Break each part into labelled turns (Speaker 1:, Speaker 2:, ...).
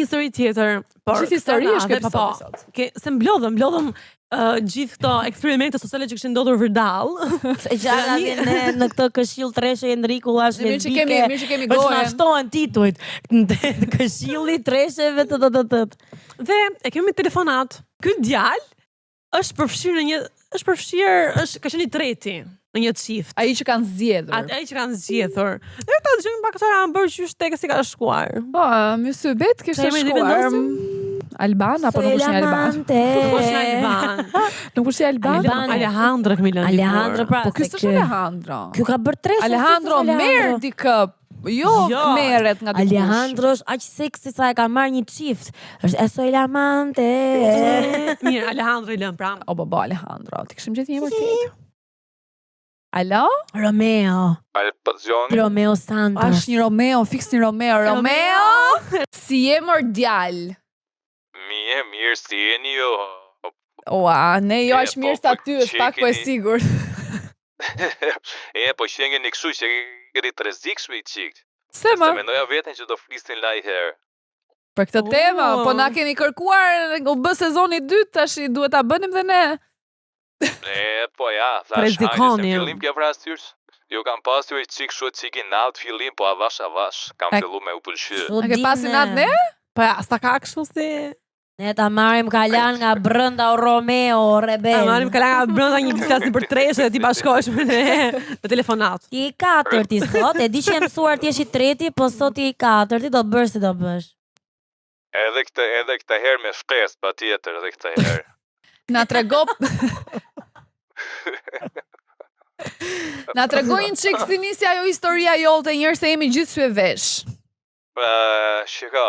Speaker 1: një histori tjetër.
Speaker 2: Gjithë histori është këtë sot.
Speaker 1: Se mblodhëm gjithë këto eksperimente sociale që kishin ndodhur vërdall.
Speaker 3: E gjalla vjen në këtë këshill treshe Enriku është lesbike.
Speaker 2: Mirë që kemi gojën.
Speaker 3: Shtohen titujt. Këshilli tresheve të.
Speaker 1: Dhe e kemi telefonat. Ky djalë është përfshirë ka qenë i treti në një çift.
Speaker 2: Ai që kanë zgjedhur.
Speaker 1: Ai që kanë zgjedhur. Dhe ta dëgjojmë pak sa kanë bërë qysh tek si ka shkuar.
Speaker 2: Po, Mysy Bet kishte shkuar. Alban apo nuk është një Alban?
Speaker 1: Nuk është një Alban.
Speaker 2: Nuk është një Alban.
Speaker 1: Alejandro kemi lënë.
Speaker 3: Alejandro pra.
Speaker 2: Po ky është Alejandro.
Speaker 3: Ky ka bërë treshe.
Speaker 2: Alejandro merr dikë. Jo, merret nga dikush.
Speaker 3: Alejandro është aq seksi sa e ka marrë një çift. Është Esoy Lamante.
Speaker 1: Mirë, Alejandro i lën pra.
Speaker 2: O baba Alejandro, ti kishim gjetë një emër tjetër. Alo?
Speaker 3: Romeo. Romeo Santos.
Speaker 2: Është një Romeo, fiks një Romeo. Romeo? Si je mor djal?
Speaker 4: Mirë, si jeni ju?
Speaker 2: Ua, ne jo është mirë sa ty, është pak po e sigurt.
Speaker 4: Po shengeni kështu që këri të rrezikshme i qikt.
Speaker 2: Se më?
Speaker 4: Se mendoja veten që do flisnin laj herë.
Speaker 2: Për këtë temë, po na keni kërkuar, u bë sezoni 2, tash duhet ta bënim dhe ne.
Speaker 4: Po ja, thash,
Speaker 1: Prezikoni.
Speaker 4: hajde, se fillim kja vrastyrës. Jo kam pasur i qik shu qiki nalt fillim, po avash. Kam fillu me u pëlqy.
Speaker 2: A ke pasi natë ne?
Speaker 1: Po ja, s'ta ka kështu si...
Speaker 3: Ne ta marrim kalan nga brenda o Romeo, rebel.
Speaker 1: Ta marrim kalan nga brenda një flasin për treshe dhe ti bashkohesh me ne në telefonat.
Speaker 3: Ti i katërti sot, e di që e mësuar ti jesh i treti, po sot ti i katërti, do bësh si do bësh.
Speaker 4: Edhe këtë herë me shkes, pa tjetër, edhe këtë herë.
Speaker 2: Na trego... Na tregoj një çik si nisi ajo historia jote njërë se jemi gjithë sy e vesh.
Speaker 4: Shika,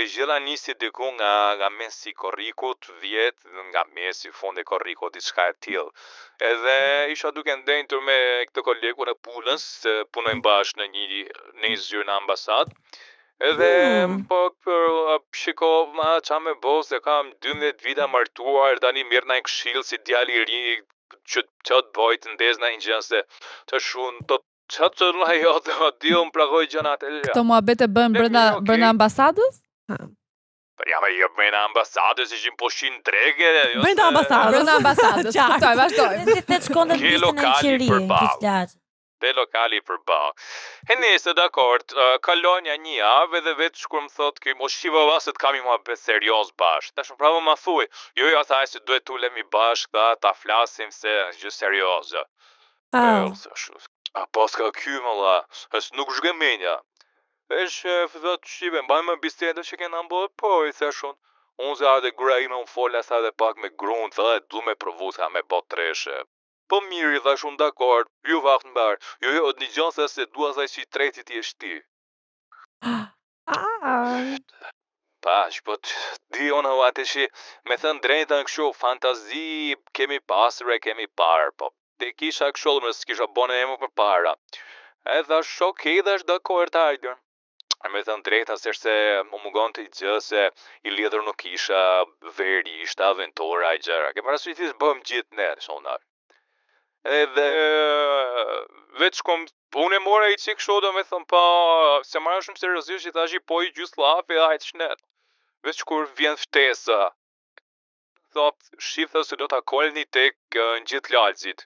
Speaker 4: gjëra nisi diku nga mesi korrikut, 10, nga mesi fundi korrikut, diçka e tillë. Edhe isha duke ndenjtur me këtë kolegun e punës, se punojmë bashkë në një zyrë në ambasadë. Edhe po shiko, qa me bo se kam 12 vita martuar, tani mirë na i këshill si djali i ri që të bojtë ndezna i gjënë se të shumë të qatë që në jo të dio më pragoj gjënat e lja.
Speaker 2: Këto muhabete bën brenda ambasadës?
Speaker 4: Ja me jep me në ambasadës, ishim po shinë drege.
Speaker 1: Brenda ambasadës.
Speaker 2: Brenda ambasadës, kuptoj, vazhdoj.
Speaker 3: Si të shkonde të bistin e qiri, kishtë
Speaker 4: Te lokali për bak. E nëse dakord, kalonja një javë dhe vetë shkur më thot që mos shiva vaset kam i muhabet serios bashkë. Tash më pravo ma thuj, jo thaj se duhet tulemi bashkë ta flasim se gjë serioze. Po s'ka ky më la, nuk zhgëmenja. Fëdhët shive, mbaj me bisede që kena mbët, po i theshun. Unë se ade gra ime unë fola sa dhe pak me grunë, dhe du me provu sa me bot treshe. Po mirë i thash unë dakord, ju vaft në barë, jo, një gjonë se dua saj që i tretit i eshti. Pash, po di unë atë që me thënë drejta në këshu, fantazi kemi pasre, kemi parë, po te kisha këshu më s'kisha bone e më për para. E thash, okej, dhe është dakord hajder. Me thënë drejta se më mugon të i gjë se i lidhër nuk isha veri, ishta aventura i gjera. Ke parasuitis bëm gjithë nërë, shonar. Edhe vetë shkom, unë e mora i qik shodo me thëmë pa, se marrë shumë seriosisht që thash i po i gjusë lafe, hajtë shnet. Vetë shkur vjen ftesa. Thot, shifë se do t'a kolni tek në gjithë lalëzit.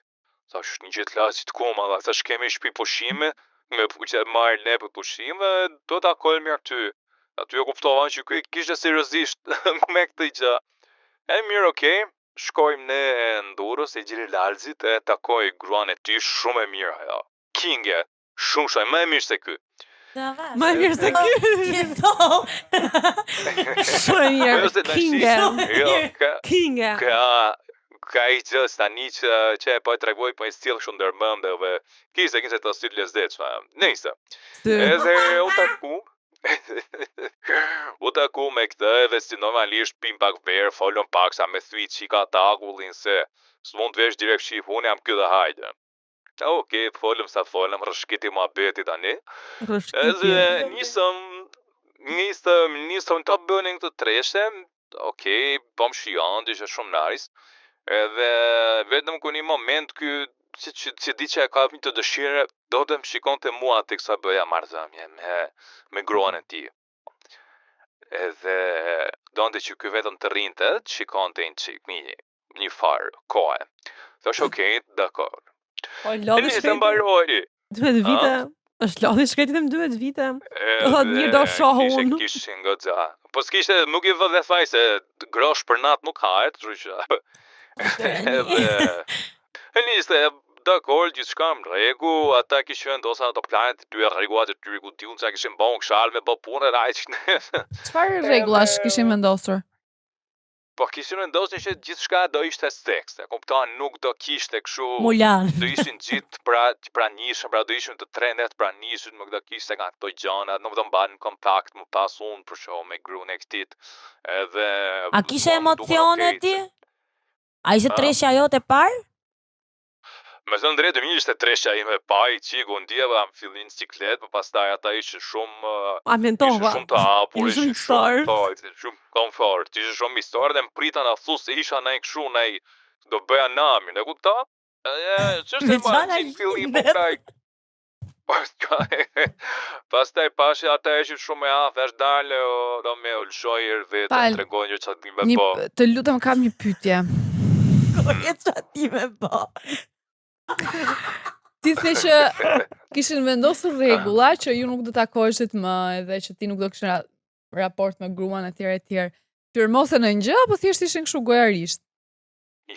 Speaker 4: Thash, një gjithë lalëzit kuma, thash kemi shpi pushime, me që marrë ne për pushime, do t'a kolmi aty. Aty e kuptovan që kishte seriosisht me këtë i që. E mirë, okej. Shkojmë ne në Durrës e gjiri lalëzit e takoj gruan e ty shumë e mirë ajo. Kinge, shumë më e mirë se ky.
Speaker 1: Më e mirë se ky. Shumë e mirë. Kinge.
Speaker 4: Ka i që stani që e po e tregoj po e stilë shumë dërmëndeve. Kise të stilë lezdecme. Nëjse. Edhe u taku. U taku me këtë edhe si normalisht pim pak verë, folon pak sa me thuj qika takullin se s'mund të vesh direkt shif, unë jam këtë hajde. Okej, folëm sa folëm, rëshkiti mua beti tani. Edhe nisëm të bënin këtë treshe, okej, pom shion, dishe shumë naris. Edhe vetëm ku një moment ky që di që e ka një të dëshire, do të më shikon të mua të kësa bëja marrëdhënie me gruan e ti. edhe donte që ky vetëm të rrinte, të shikonte një farë kohë. Thash okay, dakor.
Speaker 1: Po
Speaker 4: E
Speaker 1: lodhi
Speaker 4: nisë
Speaker 1: shkreti.
Speaker 4: mbaroi.
Speaker 1: 12 vite. Është lodhi shkretit e 12 vite. Mirë do shohë unë.
Speaker 4: Kishin goxha. Po s'kishte, nuk i vë dhe faj se grosh për natë nuk hahet, kështu që. E niste, dakor, gjithçka në rregull, ata kishin vendosur ato planet e tyre rregullat e tyre ku diun se kishin bën kshal me bë punë rajç.
Speaker 2: Çfarë rregullash kishin vendosur?
Speaker 4: Po kishin vendosur që gjithçka do ishte seks, e kupton, nuk do kishte kështu.
Speaker 3: Mulan.
Speaker 4: Do ishin gjithë pra nishën, pra do ishin të trendet pra nishën, nuk do kishte nga këto gjana, nuk do mbanin kontakt më pas unë për shoh me gruën e këtit. Edhe
Speaker 3: A kishe emocione ti? A ishte treshja jote parë?
Speaker 4: Me thënë drejtë, mirë ishte treshja ime pa i qiku, ndjeva në fillin ciklet, për pastaj ata ishin shumë...
Speaker 1: Ambientova.
Speaker 4: Ishin shumë të hapur,
Speaker 1: Ishin
Speaker 4: ishin shumë
Speaker 1: star.
Speaker 4: ishin shumë komfort, ishin shumë mistar dhe më prita na thu se isha nej këshu, nej do bëja namin, e kupta? Ç'është e marrë në fillim po kaj... Pastaj pashi ata ishin shumë e aftë, është dalë, do me ulshojër vetë,
Speaker 2: Pal,
Speaker 4: tregojnë që ç'ati me po.
Speaker 2: Të lutem kam një pyetje.
Speaker 3: Koje që ti me po.
Speaker 2: Ti the që kishin vendosur rregulla që ju nuk do takoheshit më edhe që ti nuk do kishe raport me gruan etj. Firmosen në gjë apo thjesht ishin kështu gojarisht?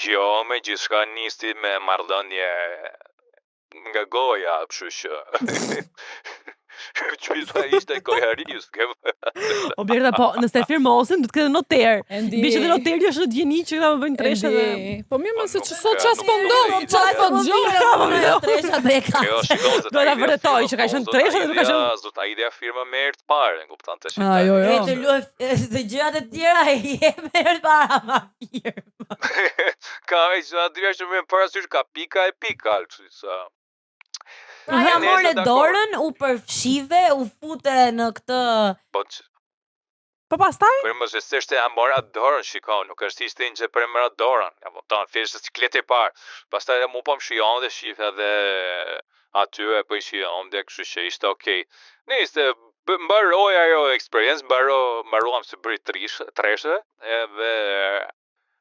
Speaker 4: Jo, me gjithçka nisti me marrëdhënie nga goja, kështu që Qysa ishte gojaris,
Speaker 1: O Blerta, po nëse firmosin, do të ketë noter.
Speaker 2: Endi.
Speaker 1: Bie që të noteri është në djeni që këta më bëjnë treshe dhe...
Speaker 2: Po mirë më se që sot
Speaker 4: nuk
Speaker 2: ças po ndodh, ças po dëgjoj.
Speaker 3: Tresha dhe ka.
Speaker 4: Jo, shikon se
Speaker 1: Do ta vërtetoj që ka qenë tresha dhe nuk ka qenë...
Speaker 4: Zot ai idea firma me herë të parë, e kupton tash.
Speaker 2: Jo.
Speaker 3: E të luaj të gjërat e tjera e jeme herë para ma firma.
Speaker 4: Ka që aty është më parasysh ka pika e pika, kështu sa.
Speaker 3: Pra ja more dorën, u përfshive, u fute në këtë...
Speaker 4: Po
Speaker 1: Po pastaj?
Speaker 4: për më se s'është e mora dorën, shikon, nuk është ishte një për mëra dorën. Ja po tan thjesht ciklet e parë. Pastaj mu po më shijon dhe shif edhe aty e po i shijon dhe kështu që ishte okay. Nëse mbaroi ajo eksperiencë, mbaruam se bëri treshe edhe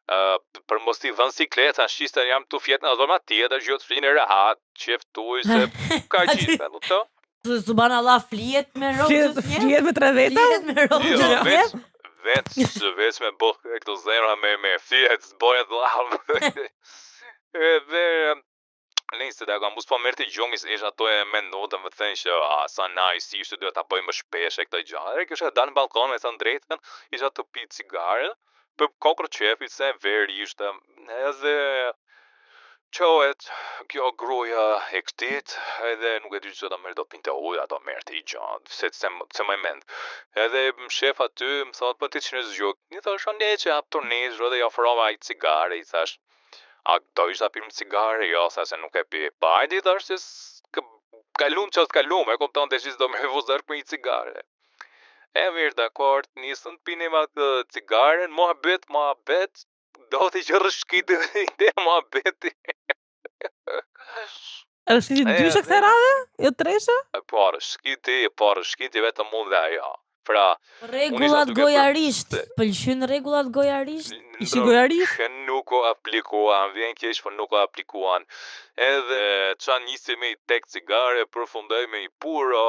Speaker 4: për mos t'i vënë sikleta, shiste jam tu fjet në zona tjetër, gjë të flinë rehat, qeftuj se ka gjithë, nuk të?
Speaker 3: Subhanallah, flijet me rogë
Speaker 1: Flijet me tre veta?
Speaker 3: Flijet me rogë
Speaker 4: Jo, veç me bëhë këto zemra me fjet, s'bojë të lavë. Edhe nëse da kam bus po merrti gjumi se isha ato e mendotën më thënë që sa nice ishte duhet ta bëj më shpesh e këtë gjë. Kisha dalë në balkon me thënë drejtën, isha të pi cigare, për kokër qefi se veri ishte edhe qohet kjo gruaja e këtit, edhe nuk e di që ta merr do pinte ujë, ato merrti gjatë, se më mend. Edhe më shef aty, më thot, po ti ç'në zgjuk. I thash, "Ne që hap turniz, dhe i ofrova ai cigare", i thash, "A do isha pim cigare?" Jo, sa se nuk e pi. Pa, i thash se kalum çast kalum, e kupton te do më vuzar për një cigare. E mirë, dakor, nisën pinim atë cigaren, mohabet, do t'i që rëshkiti dhe ide mohabeti.
Speaker 1: Rëshkiti dyshe këse radhe? Jo treshe?
Speaker 4: Po, rëshkiti vetëm mund dhe ajo. Pra,
Speaker 3: Rregullat gojarisht, pëlqyn rregullat gojarisht?
Speaker 1: Ishi gojarisht?
Speaker 4: Nuk o aplikuan, vjen keq, po nuk o aplikuan. Edhe qa nisi me i tek cigare, përfundoj me i puro,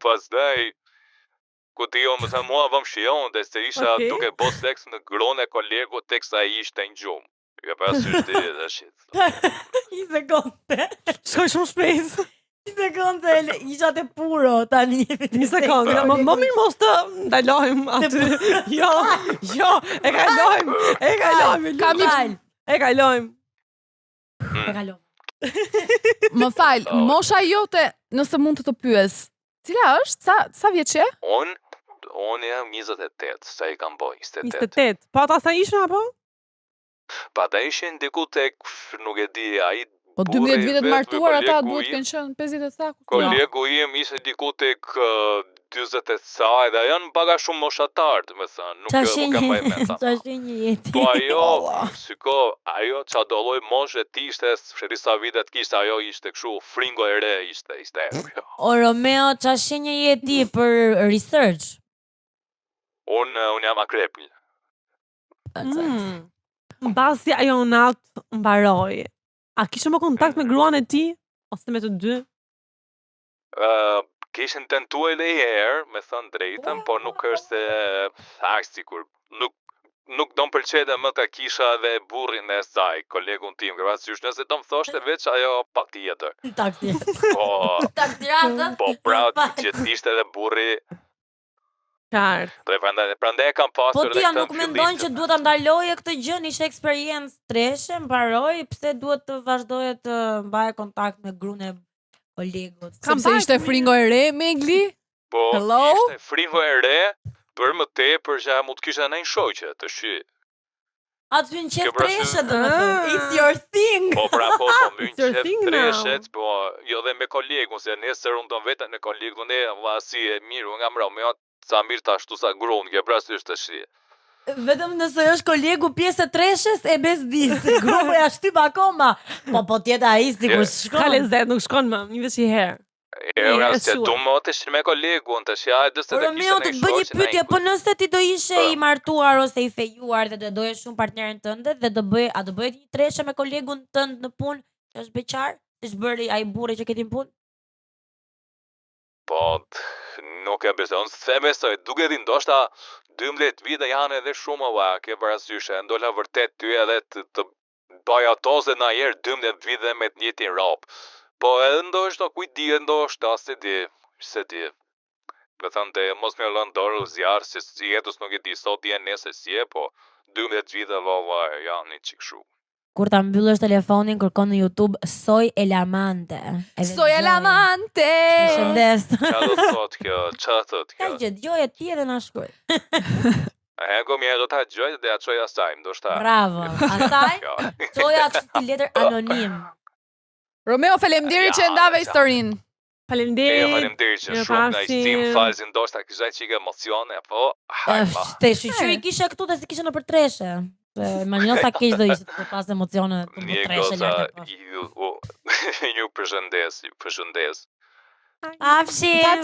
Speaker 4: pastaj ku ti jo më thë mua vëm shion dhe se isha duke bo seks në grone kolegu teksa i ishte në gjumë. Ka parasysh ti dhe shit.
Speaker 3: Një sekondë.
Speaker 1: Shkoj shumë shpejt.
Speaker 3: Një sekondë, isha të puro tani.
Speaker 1: Një sekondë, më mirë mos të ndalojmë aty. Jo, e kalojmë. E kalojmë.
Speaker 2: Më fal, mosha jote, nëse mund të pyes, cila është? Sa vjeç je?
Speaker 4: Unë jam 28, sa i kam boj, 28.
Speaker 1: 28. Pa ata sa ishën apo?
Speaker 4: Pa ata ishin diku tek, nuk e di, ai
Speaker 2: Po 12 vitet martuar ata duhet të kenë qenë 50 e sa.
Speaker 4: Kolegu im ishte diku tek 40 e sa, edhe janë paga shumë moshatar, të me thënë, nuk kam më mend.
Speaker 3: Qa shenjë jeti?
Speaker 4: Po ajo qa dolloj moshe ti ishte, shërisa vitet kishte, ajo ishte këshu, fringo e re ishte.
Speaker 3: O Romeo, qa shenjë jeti për research?
Speaker 4: Unë jam akrep.
Speaker 1: Mbasi ajo natë mbaroi. A kishe më kontakt me gruan e ti? Ose me të dy?
Speaker 4: Kishin tentuar edhe një herë, me thënë drejtën, po nuk është se sikur nuk do më pëlqete më ta kisha edhe burrin e saj, kolegun tim, parasysh nëse do më thoshte veç ajo patjetër.
Speaker 3: Taksi.
Speaker 4: Po,
Speaker 3: Taksiratë.
Speaker 4: po pra, që t'ishte edhe burri.
Speaker 1: Qartë.
Speaker 4: Prandaj kam pasur
Speaker 3: Po ti nuk mendon që duhet ta ndaloje këtë gjë, ishte eksperiencë treshe, mbaroi, pse duhet të vazhdoje të mbaje kontakt me gruan e kolegut?
Speaker 2: Sepse ishte fringo e re, Megli?
Speaker 4: Po,
Speaker 2: Hello?
Speaker 4: ishte fringo e re, për më tepër që mund të kisha ndonjë shoqe, të shi.
Speaker 3: Aty në qef
Speaker 4: Kjo pra
Speaker 3: treshe
Speaker 4: sy-
Speaker 3: domethënë. It's your thing.
Speaker 4: Po pra, po më
Speaker 1: It's your
Speaker 4: qef
Speaker 1: thing now.
Speaker 4: treshet, po jo dhe me kolegun, se nesër unë do vetën me kolegun e vasi e mirë, unë nga mra, me atë sa mirë ta ashtu sa gruan, kjo pra sy është të shi.
Speaker 3: Vetëm nëse është kolegu pjesë e treshes e bezdis. Grupi ja shtyp akoma. Po tjeta ai sikur
Speaker 1: Ka
Speaker 3: shkon.
Speaker 1: lezet, nuk shkon më, një veç i herë.
Speaker 4: Ora
Speaker 1: e
Speaker 4: se
Speaker 1: sua.
Speaker 4: du më të shi me kolegun, të shi ajde se
Speaker 3: Por
Speaker 4: të
Speaker 3: Romeo, të të bëj një pyetje, po nëse ti do ishe
Speaker 4: Po.
Speaker 3: i martuar ose i fejuar dhe do doje shumë partnerin tënde dhe a do bëhet një treshe me kolegun tënd në punë, që është beqar, siç bëri ai burri që keti në punë?
Speaker 4: Po, nuk e besoj, unë se besoj, duke di ndoshta 12 vite janë edhe shumë ova, ke parasysh, e ndola vërtet ty edhe të baja toze na herë 12 vite me të njëjtin rap. Po edhe ndoshta kujt di, ndoshta se di. Me thënë të mos me lënë dorë zjarë, se si jetës nuk e di, sot je nesër si e, po 12 vite valla janë një çik shu.
Speaker 3: Kur ta mbyllësh telefonin, kërkon në YouTube Soy Elamante.
Speaker 2: Soy Elamante!
Speaker 3: Shëndes.
Speaker 4: Qa do të thot kjo, qa thot
Speaker 3: Ka
Speaker 4: kjo?
Speaker 3: gjë, djoje ti edhe na shkruaj.
Speaker 4: E go mje do ta gjoj dhe ja çoj asaj, ndoshta.
Speaker 3: Bravo. Asaj,
Speaker 4: Kjo.
Speaker 3: çoja kështu si letër anonim.
Speaker 2: Romeo, faleminderit që
Speaker 4: Ja,
Speaker 2: ndave
Speaker 4: ja.
Speaker 2: historinë.
Speaker 1: Faleminderit.
Speaker 4: Faleminderit që
Speaker 1: Mirë
Speaker 4: shumë nga
Speaker 1: pafshim.
Speaker 4: ishtim falzi ndoshta kisha çike emocione, po hajma.
Speaker 3: Te shiqyri kishe këtu dhe si kishe në për treshe. Se imagjino sa keq do ishte të pas emocione të
Speaker 4: Një
Speaker 3: treshe
Speaker 4: goza
Speaker 3: lart e poshtë.
Speaker 4: ju përshëndes.
Speaker 3: Pafshim,
Speaker 2: Pafshim.